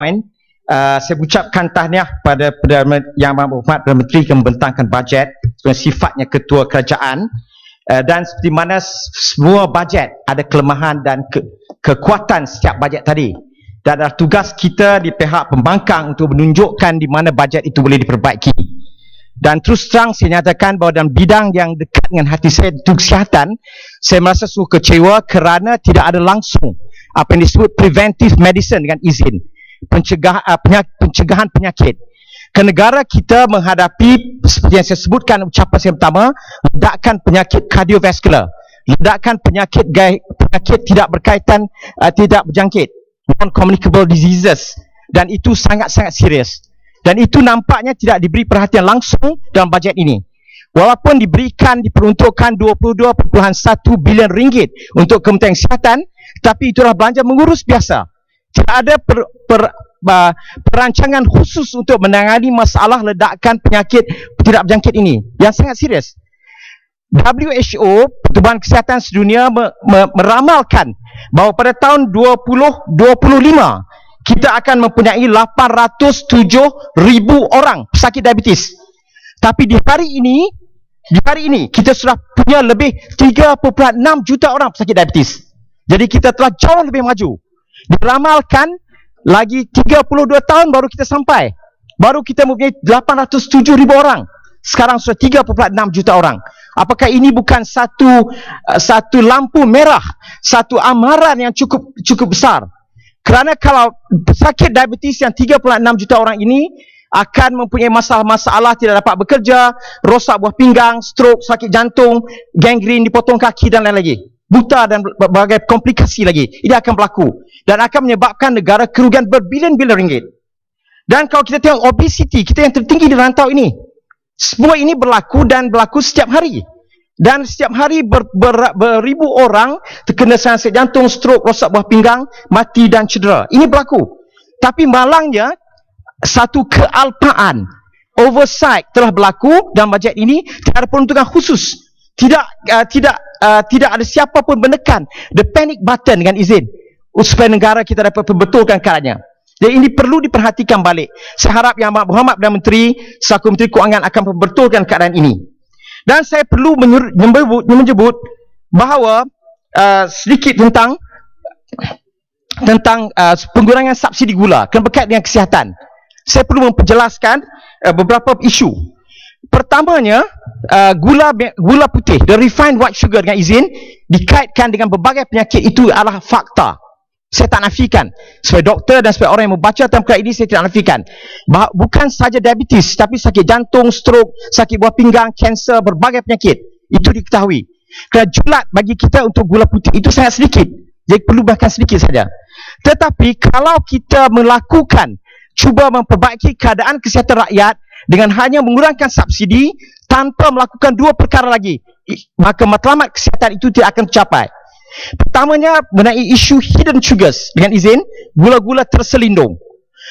Saya ucapkan tahniah pada Perdana Yang Berhormat Perdana Menteri yang membentangkan bajet sebagai sifatnya ketua kerajaan, dan seperti mana semua bajet ada kelemahan dan kekuatan setiap bajet tadi, dan adalah tugas kita di pihak pembangkang untuk menunjukkan di mana bajet itu boleh diperbaiki. Dan terus terang saya nyatakan bahawa dalam bidang yang dekat dengan hati saya, itu kesihatan, saya merasa sungguh kecewa kerana tidak ada langsung apa yang disebut preventive medicine dengan izin pencegahan penyakit. Ke negara kita menghadapi seperti yang saya sebutkan ucapan saya pertama, ledakan penyakit kardiovaskular, ledakan penyakit tidak berkaitan, tidak berjangkit, non-communicable diseases, dan itu sangat-sangat serius. Dan itu nampaknya tidak diberi perhatian langsung dalam bajet ini. Walaupun diperuntukkan 22.1 bilion ringgit untuk Kementerian Kesihatan, tapi itulah belanja mengurus biasa. Tidak ada perancangan khusus untuk menangani masalah ledakan penyakit tidak berjangkit ini yang sangat serius. WHO, Pertubuhan Kesihatan Sedunia, meramalkan bahawa pada tahun 2025 kita akan mempunyai 807,000 orang pesakit diabetes. Tapi di hari ini kita sudah punya lebih 3.6 juta orang pesakit diabetes. Jadi kita telah jauh lebih maju. Diramalkan lagi 32 tahun baru kita sampai. Baru kita mempunyai 807,000 orang. Sekarang sudah 3.6 juta orang. Apakah ini bukan satu lampu merah, satu amaran yang cukup besar? Kerana kalau pesakit diabetes yang 36 juta orang ini akan mempunyai masalah-masalah, tidak dapat bekerja, rosak buah pinggang, stroke, sakit jantung, gangren di potong kaki dan lain lagi. Buta dan berbagai komplikasi lagi. Ini akan berlaku dan akan menyebabkan negara kerugian berbilion-bilion ringgit. Dan kalau kita tengok obesiti, kita yang tertinggi di rantau ini. Semua ini berlaku dan berlaku setiap hari. Dan setiap hari beribu orang terkena sakit jantung, stroke, rosak buah pinggang, mati dan cedera. Ini berlaku. Tapi malangnya, satu kealpaan, oversight telah berlaku dalam bajet ini. Tidak ada peruntukan khusus. Tidak ada siapa pun menekan the panic button dengan izin supaya negara kita dapat membetulkan keadaannya. Jadi ini perlu diperhatikan balik. Saya harap Yang Berhormat Perdana Menteri selaku Menteri Kewangan akan membetulkan keadaan ini. Dan saya perlu menyebut bahawa sedikit tentang pengurangan subsidi gula kerana berkait dengan kesihatan. Saya perlu memperjelaskan beberapa isu. Pertamanya, gula putih, the refined white sugar dengan izin dikaitkan dengan berbagai penyakit, itu adalah fakta. Saya tak nafikan. Sebagai doktor dan sebagai orang yang membaca tentang perkara ini, saya tidak nafikan. Bukan sahaja diabetes, tapi sakit jantung, stroke, sakit buah pinggang, kanser, berbagai penyakit. Itu diketahui. Kerana julat bagi kita untuk gula putih itu sangat sedikit. Jadi perlu bahkan sedikit saja. Tetapi kalau kita cuba memperbaiki keadaan kesihatan rakyat dengan hanya mengurangkan subsidi tanpa melakukan dua perkara lagi, maka matlamat kesihatan itu tidak akan tercapai. Pertamanya mengenai isu hidden sugars, dengan izin gula-gula terselindung.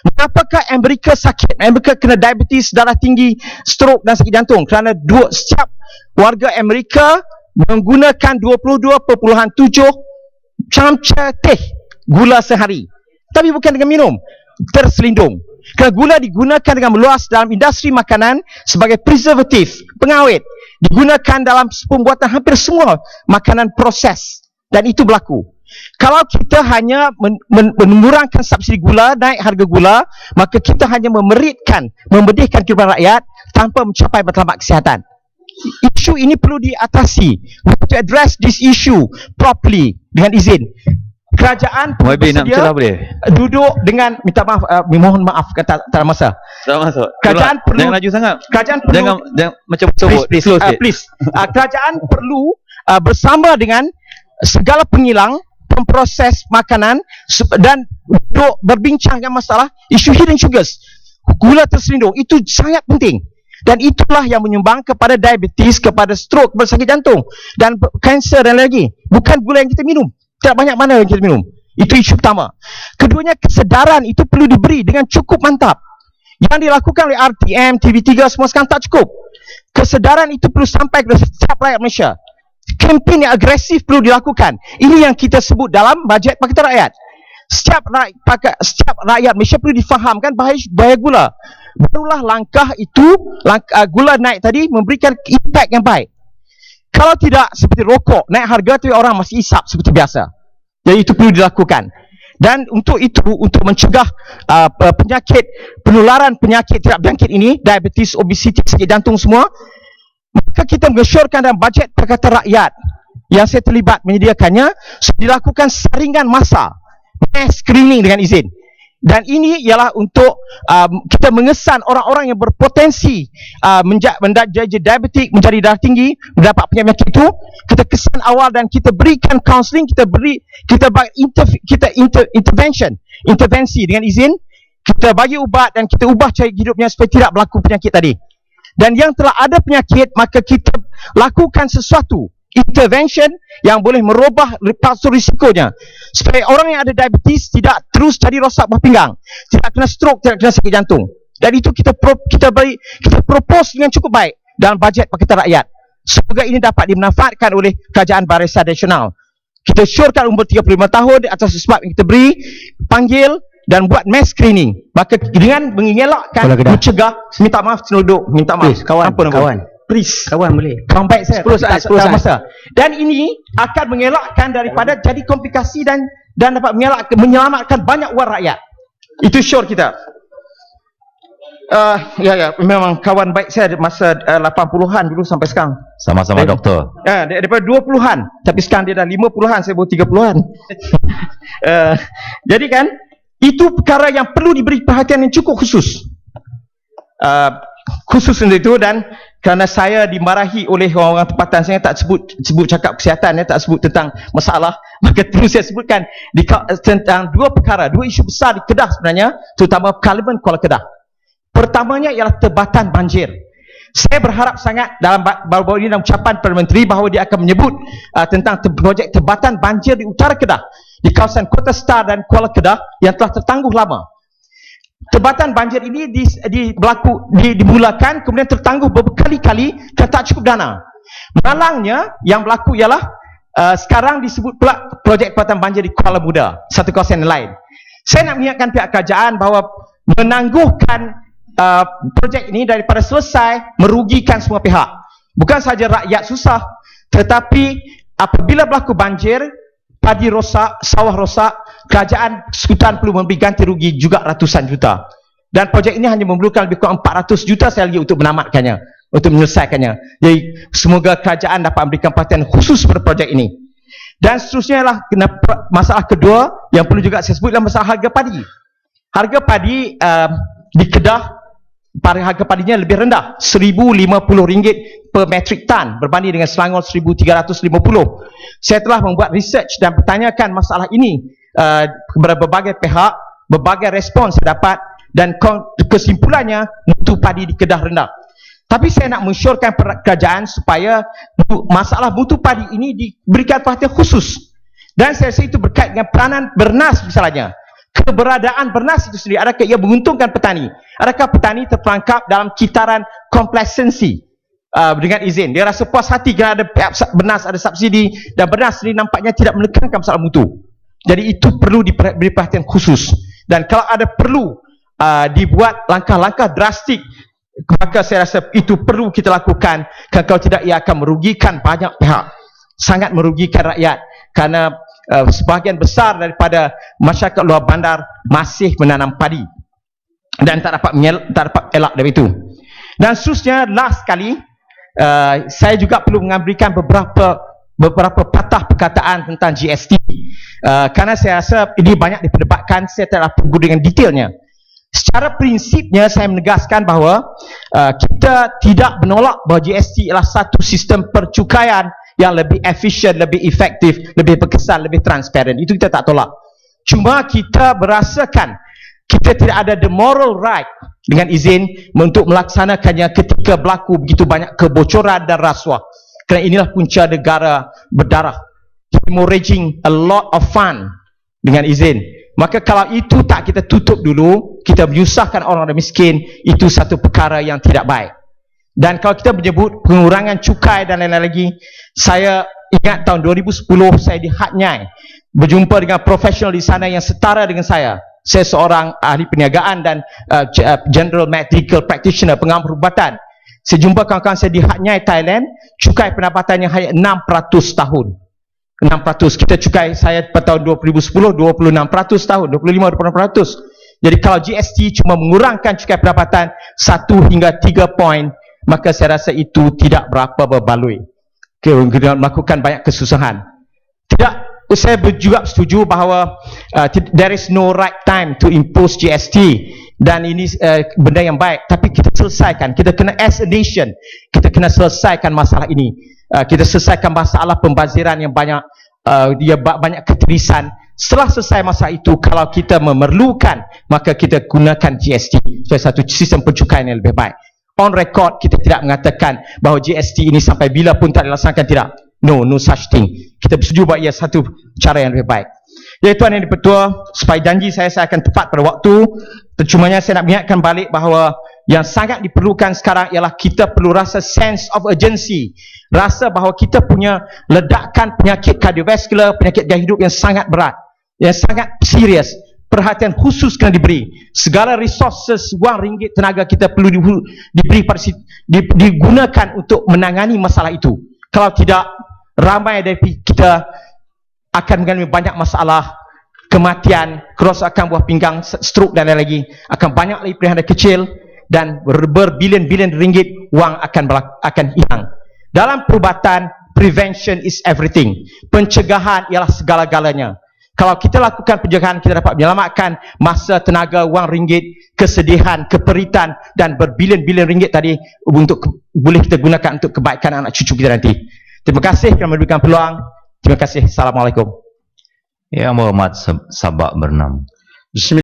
Mengapakah Amerika sakit? Amerika kena diabetes, darah tinggi, stroke dan sakit jantung? Kerana setiap warga Amerika menggunakan 22.7 camca teh gula sehari. Tapi bukan dengan minum, terselindung. Kerana gula digunakan dengan meluas dalam industri makanan sebagai preservatif, pengawet. Digunakan dalam pembuatan hampir semua makanan proses. Dan itu berlaku. Kalau kita hanya mengurangkan subsidi gula, naik harga gula, maka kita hanya memedihkan kehidupan rakyat tanpa mencapai matlamat kesihatan. Isu ini perlu diatasi. We have to address this issue properly, dengan izin. Kerajaan bersedia duduk dengan, minta maaf, mohon maaf tak ada masa. Kerajaan perlu, jangan laju sangat. Kerajaan perlu, jangan macam sebut. Please. Kerajaan perlu bersama dengan segala pengilang, pemproses makanan dan duduk berbincang dengan masalah isu hidden sugars, gula terselindung. Itu sangat penting. Dan itulah yang menyumbang kepada diabetes, kepada stroke, kepada sakit jantung dan kanser dan lagi. Bukan gula yang kita minum. Tidak banyak mana yang kita minum. Itu isu pertama. Keduanya, kesedaran itu perlu diberi dengan cukup mantap. Yang dilakukan oleh RTM, TV3 semua sekarang tak cukup. Kesedaran itu perlu sampai kepada setiap rakyat Malaysia. Kempen yang agresif perlu dilakukan. Ini yang kita sebut dalam bajet Pakatan Rakyat. Setiap rakyat Malaysia perlu difahamkan bahaya gula. Barulah langkah itu, gula naik tadi memberikan impak yang baik. Kalau tidak, seperti rokok naik harga tu orang masih isap seperti biasa. Jadi itu perlu dilakukan. Dan untuk itu, untuk mencegah penularan penyakit tidak berjangkit ini, diabetes, obesiti, sakit jantung semua, maka kita mengesyorkan dalam bajet Pakatan Rakyat yang saya terlibat menyediakannya, dilakukan saringan massa, mass screening dengan izin. Dan ini ialah untuk kita mengesan orang-orang yang berpotensi menjadi diabetik, menjadi darah tinggi, mendapat penyakit itu. Kita kesan awal dan kita berikan counselling, kita intervensi dengan izin. Kita bagi ubat dan kita ubah cara hidupnya supaya tidak berlaku penyakit tadi. Dan yang telah ada penyakit, maka kita lakukan sesuatu intervention yang boleh merubah faktor risikonya, supaya orang yang ada diabetes tidak terus jadi rosak buah pinggang, tidak kena stroke, tidak kena sakit jantung. Dan itu kita propose dengan cukup baik dalam bajet Pakatan Rakyat. Semoga ini dapat dimanfaatkan oleh Kerajaan Barisan Nasional. Kita syorkan umur 35 tahun atas sebab yang kita beri, panggil dan buat mass screening. Maka dengan mengelakkan, mencegah, minta maaf penduduk, minta maaf. Kawan. Please. Kawan boleh. Kawan baik saya. 10 saat. Masa. Dan ini akan mengelakkan daripada jadi komplikasi dan dapat menyelamatkan banyak wang rakyat. Itu sure kita. Ya, memang kawan baik saya masa 80-an dulu sampai sekarang. Sama-sama doktor. Daripada 20-an, tapi sekarang dia dah 50-an, saya baru 30-an. Jadi kan, itu perkara yang perlu diberi perhatian yang cukup khusus. Khusus untuk itu, dan kerana saya dimarahi oleh orang-orang tempatan, saya tak sebut cakap kesihatan, tak sebut tentang masalah, maka terus saya sebutkan tentang dua perkara, dua isu besar di Kedah sebenarnya, terutama Parlimen Kuala Kedah. Pertamanya ialah tebatan banjir. Saya berharap sangat dalam baru-baru ini dalam ucapan Perdana Menteri bahawa dia akan menyebut tentang projek tebatan banjir di utara Kedah, di kawasan Kota Star dan Kuala Kedah yang telah tertangguh lama. Tebatan banjir ini dimulakan, kemudian tertangguh berkali-kali dan tak cukup dana. Malangnya yang berlaku ialah sekarang disebut pula projek tebatan banjir di Kuala Muda, satu kawasan yang lain. Saya nak mengingatkan pihak kerajaan bahawa menangguhkan projek ini daripada selesai merugikan semua pihak. Bukan sahaja rakyat susah, tetapi apabila berlaku banjir, padi rosak, sawah rosak, kerajaan sekutan perlu memberi ganti rugi juga ratusan juta. Dan projek ini hanya memerlukan lebih kurang 400 juta saya lagi untuk menamatkannya, untuk menyelesaikannya. Jadi semoga kerajaan dapat memberikan perhatian khusus pada projek ini. Dan seterusnya adalah masalah kedua yang perlu juga saya sebut adalah masalah harga padi. Harga padi di Kedah, harga padinya lebih rendah, RM1,050 per metric ton berbanding dengan Selangor RM1,350. Saya telah membuat research dan bertanyakan masalah ini kepada berbagai pihak, berbagai respons saya dapat, dan kesimpulannya mutu padi di Kedah rendah. Tapi saya nak mensyorkan kerajaan supaya masalah mutu padi ini diberikan perhatian khusus. Dan saya rasa itu berkait dengan peranan Bernas misalnya. Keberadaan Bernas itu sendiri, adakah ia menguntungkan petani? Adakah petani terperangkap dalam kitaran complacency dengan izin? Dia rasa puas hati kerana ada Bernas, ada subsidi, dan Bernas sendiri nampaknya tidak menekankan masalah mutu. Jadi itu perlu diberi perhatian khusus. Dan kalau ada perlu dibuat langkah-langkah drastik, maka saya rasa itu perlu kita lakukan. Kalau tidak, ia akan merugikan banyak pihak, sangat merugikan rakyat, kerana sebahagian besar daripada masyarakat luar bandar masih menanam padi dan tak dapat elak dari itu. Dan seterusnya, last sekali, saya juga perlu mengambilkan beberapa patah perkataan tentang GST, kerana saya rasa ini banyak diperdebatkan. Saya telah pergi dengan detailnya. Secara prinsipnya saya menegaskan bahawa kita tidak menolak bahawa GST adalah satu sistem percukaian yang lebih efisien, lebih efektif, lebih berkesan, lebih transparent. Itu kita tak tolak. Cuma kita berasakan kita tidak ada the moral right dengan izin untuk melaksanakannya ketika berlaku begitu banyak kebocoran dan rasuah. Kerana inilah punca negara berdarah, hemorrhaging a lot of fund dengan izin. Maka kalau itu tak kita tutup dulu, kita menyusahkan orang miskin, itu satu perkara yang tidak baik. Dan kalau kita menyebut pengurangan cukai dan lain-lain lagi, saya ingat tahun 2010 saya di Hat Nyai berjumpa dengan profesional di sana yang setara dengan saya. Saya seorang ahli perniagaan dan general medical practitioner, pengamal perubatan. Saya jumpa kawan-kawan saya di Hat Yai, Thailand, cukai pendapatannya hanya 6% tahun. 6%. Kita cukai saya pada tahun 2010 26% tahun, 25-26%. Jadi kalau GST cuma mengurangkan cukai pendapatan 1 hingga 3 poin, maka saya rasa itu tidak berapa berbaloi. Kita melakukan banyak kesusahan. Tidak, saya juga setuju bahawa there is no right time to impose GST, dan ini benda yang baik, tapi kita selesaikan. Kita kena, as a nation, kita kena selesaikan masalah ini. Kita selesaikan masalah pembaziran yang banyak, dia banyak keterisan. Setelah selesai masalah itu, kalau kita memerlukan, maka kita gunakan GST sebagai satu sistem pencukaian yang lebih baik. On record, kita tidak mengatakan bahawa GST ini sampai bila pun tak dilaksanakan, tidak. No such thing. Kita bersetuju bahawa ia satu cara yang lebih baik. Jadi Tuan Yang Di-Pertua, supaya janji saya akan tepat pada waktu. Percumanya saya nak mengingatkan balik bahawa yang sangat diperlukan sekarang ialah kita perlu rasa sense of urgency. Rasa bahawa kita punya ledakan penyakit kardiovaskular, penyakit gaya hidup yang sangat berat, yang sangat serius. Perhatian khusus kena diberi. Segala resources, wang, ringgit, tenaga kita perlu digunakan untuk menangani masalah itu. Kalau tidak, ramai dari kita akan mengalami banyak masalah, kematian, kerosakan buah pinggang, stroke dan lain lagi. Akan banyak lagi pilihan kecil dan berbilion-bilion ringgit wang akan hilang. Dalam perubatan, prevention is everything. Pencegahan ialah segala-galanya. Kalau kita lakukan pencegahan, kita dapat menyelamatkan masa, tenaga, wang, ringgit, kesedihan, keperitan dan berbilion-bilion ringgit tadi untuk boleh kita gunakan untuk kebaikan anak cucu kita nanti. Terima kasih kerana memberikan peluang. Terima kasih. Assalamualaikum. Yang Berhormat Sabak Bernam.